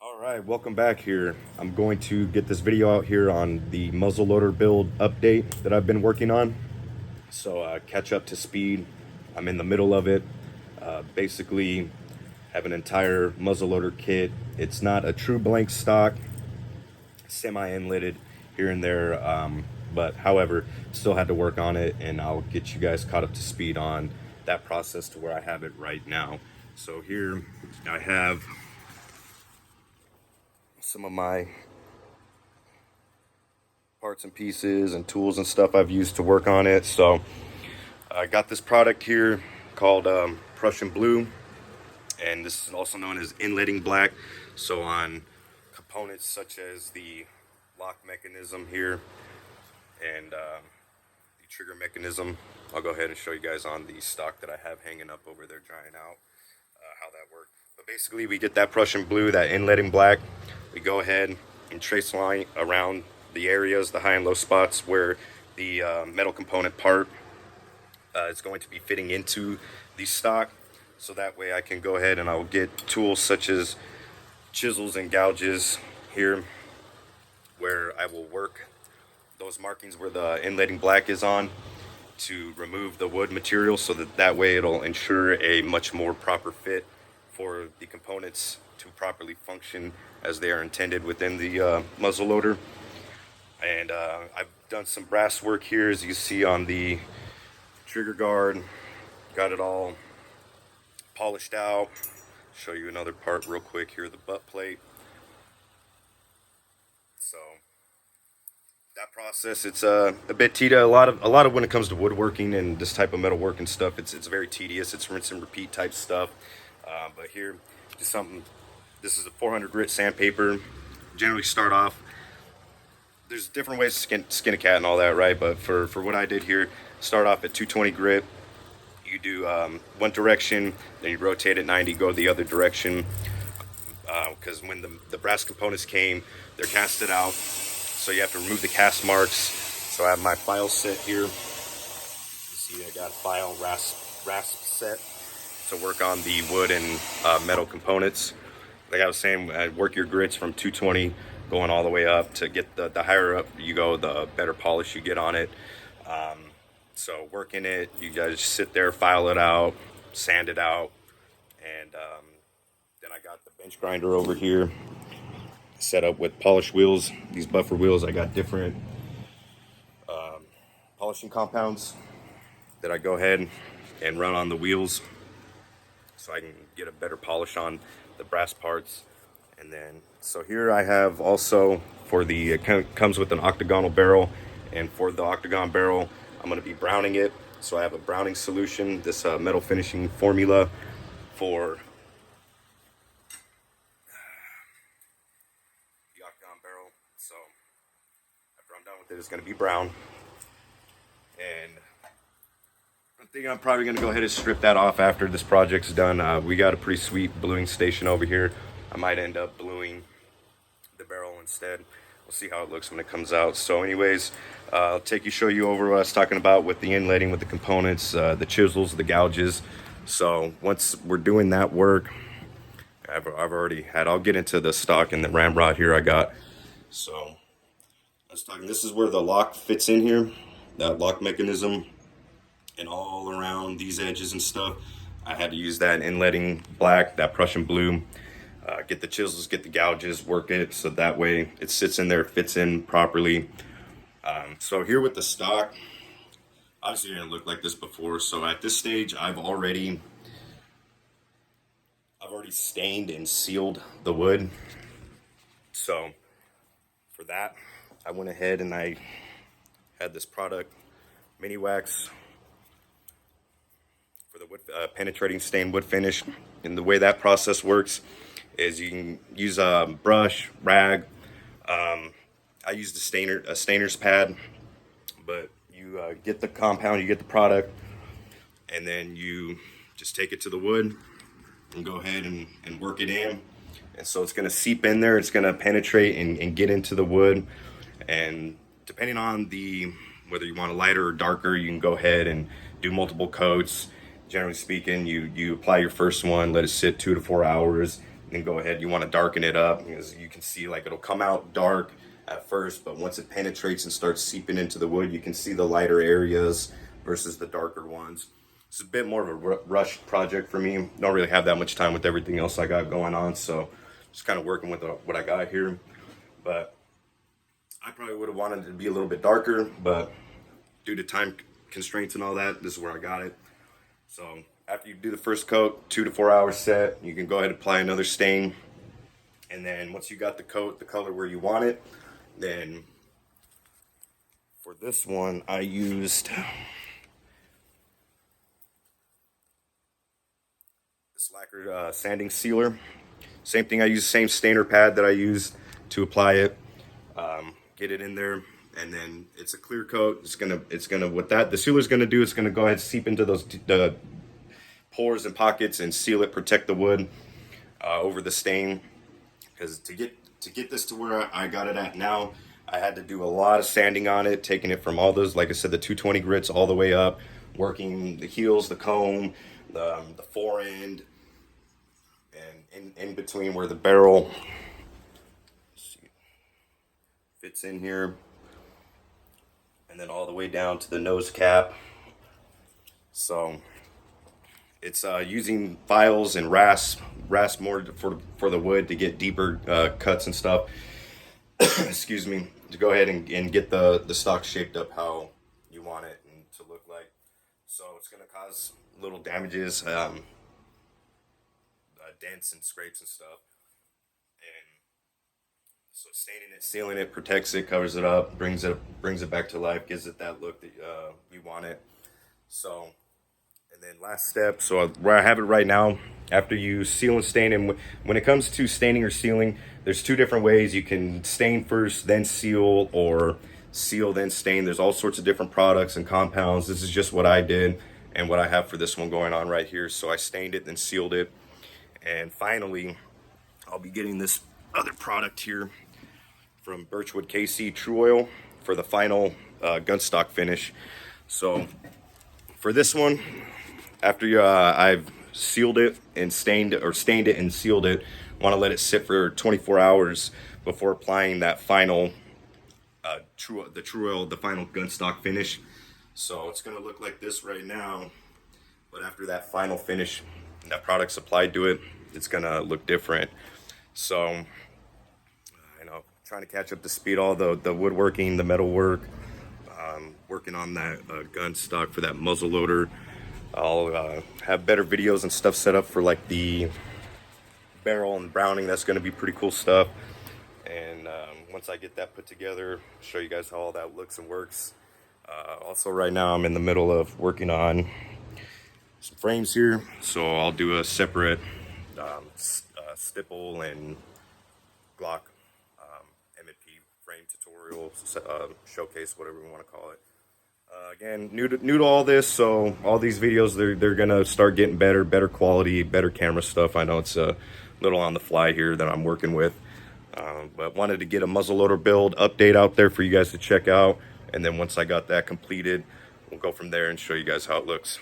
All right, welcome back here. I'm going to get this video out here on the muzzleloader build update that I've been working on. So catch up to speed. I'm in the middle of it. Basically, have an entire muzzleloader kit. It's not a true blank stock, semi-inletted here and there, but however, still had to work on it, and I'll get you guys caught up to speed on that process to where I have it right now. So here I have some of my parts and pieces and tools and stuff I've used to work on it. So I got this product here called Prussian Blue, and this is also known as inletting black. So on components such as the lock mechanism here and the trigger mechanism, I'll go ahead and show you guys on the stock that I have hanging up over there drying out how that works. But basically, we get that Prussian Blue, that inletting black. We go ahead and trace line around the areas, the high and low spots where the metal component part is going to be fitting into the stock. So that way I can go ahead and I'll get tools such as chisels and gouges here, where I will work those markings where the inletting black is on to remove the wood material, so that way it'll ensure a much more proper fit for the components to properly function as they are intended within the muzzleloader. And I've done some brass work here, as you see on the trigger guard. Got it all polished out. Show you another part real quick here, the butt plate. So that process, it's a bit tedious. A lot of when it comes to woodworking and this type of metalwork and stuff, it's very tedious. It's rinse and repeat type stuff. But here, just something. This is a 400 grit sandpaper. Generally start off. There's different ways to skin a cat and all that, right? But for what I did here, start off at 220 grit. You do one direction, then you rotate at 90, go the other direction. Because when the brass components came, they're casted out. So you have to remove the cast marks. So I have my file set here. You see I got a file rasp set to work on the wood and metal components. Like I was saying, I work your grits from 220 going all the way up to get the higher up you go, the better polish you get on it. So working it, you guys sit there, file it out, sand it out, and then I got the bench grinder over here set up with polished wheels. These buffer wheels, I got different polishing compounds that I go ahead and run on the wheels so I can get a better polish on the brass parts. And then so here I have also, for the it comes with an octagonal barrel, and for the octagon barrel I'm going to be browning it. So I have a browning solution, this metal finishing formula for the octagon barrel. So after I'm done with it, it's going to be brown. And I'm thinking I'm probably going to go ahead and strip that off after this project's done. We got a pretty sweet bluing station over here. I might end up bluing the barrel instead. We'll see how it looks when it comes out. So anyways, I'll show you over what I was talking about with the inletting, with the components, the chisels, the gouges. So once we're doing that work, I've already had, I'll get into the stock and the ramrod here I got. So I was talking, this is where the lock fits in here, that lock mechanism, and all around these edges and stuff. I had to use that inletting black, that Prussian Blue. Get the chisels, get the gouges, work it so that way it sits in there, fits in properly. So here with the stock, obviously it didn't look like this before. So at this stage, I've already stained and sealed the wood. So for that, I went ahead and I had this product, Mini Wax, for the wood, penetrating stained wood finish. And the way that process works is you can use a brush, rag. I used a stainer's pad, but you get the compound, you get the product, and then you just take it to the wood and go ahead and work it in. And so it's going to seep in there, it's going to penetrate and get into the wood. And depending on whether you want a lighter or darker, you can go ahead and do multiple coats. Generally speaking, you apply your first one, let it sit 2 to 4 hours. then go ahead, you want to darken it up, because you can see like it'll come out dark at first, but once it penetrates and starts seeping into the wood, you can see the lighter areas versus the darker ones. It's a bit more of a rush project for me. Don't really have that much time with everything else I got going on, so just kind of working with what I got here. But I probably would have wanted it to be a little bit darker, but due to time constraints and all that, this is where I got it. So after you do the first coat, 2 to 4 hours set, you can go ahead and apply another stain. And then once you got the coat, the color where you want it, then for this one, I used this lacquer sanding sealer. Same thing, I use the same stainer pad that I used to apply it. Get it in there, and then it's a clear coat. It's gonna what that the sealer's gonna do, it's gonna go ahead and seep into those the pores and pockets and seal it, protect the wood over the stain. Because to get this to where I got it at now, I had to do a lot of sanding on it, taking it from all those, like I said, the 220 grits all the way up, working the heels, the comb, the forend, and in between where the barrel fits in here, and then all the way down to the nose cap. So it's using files and rasp more for the wood to get deeper cuts and stuff. Excuse me, to go ahead and get the stock shaped up how you want it and to look like. So it's going to cause little damages, dents and scrapes and stuff. And so staining it, sealing it, protects it, covers it up, brings it back to life, gives it that look that we want it. So, and then last step, so where I have it right now, after you seal and stain, and when it comes to staining or sealing, there's 2 different ways. You can stain first, then seal, or seal, then stain. There's all sorts of different products and compounds. This is just what I did and what I have for this one going on right here. So I stained it, then sealed it. And finally, I'll be getting this other product here from Birchwood KC True Oil for the final gunstock finish. So for this one, after I've sealed it and stained it and sealed it, want to let it sit for 24 hours before applying that final True Oil, the final gunstock finish. So it's going to look like this right now, but after that final finish, that product's applied to it, it's going to look different. So trying to catch up to speed, all the woodworking, the metal work, working on that gun stock for that muzzle loader. I'll have better videos and stuff set up for like the barrel and browning. That's going to be pretty cool stuff. And once I get that put together, show you guys how all that looks and works. Also right now I'm in the middle of working on some frames here, so I'll do a separate stipple and Glock M&P frame tutorial, showcase, whatever we want to call it. Again, new to all this, so all these videos, they're gonna start getting better quality, better camera stuff. I know it's a little on the fly here that I'm working with, but wanted to get a muzzleloader build update out there for you guys to check out, and then once I got that completed, we'll go from there and show you guys how it looks.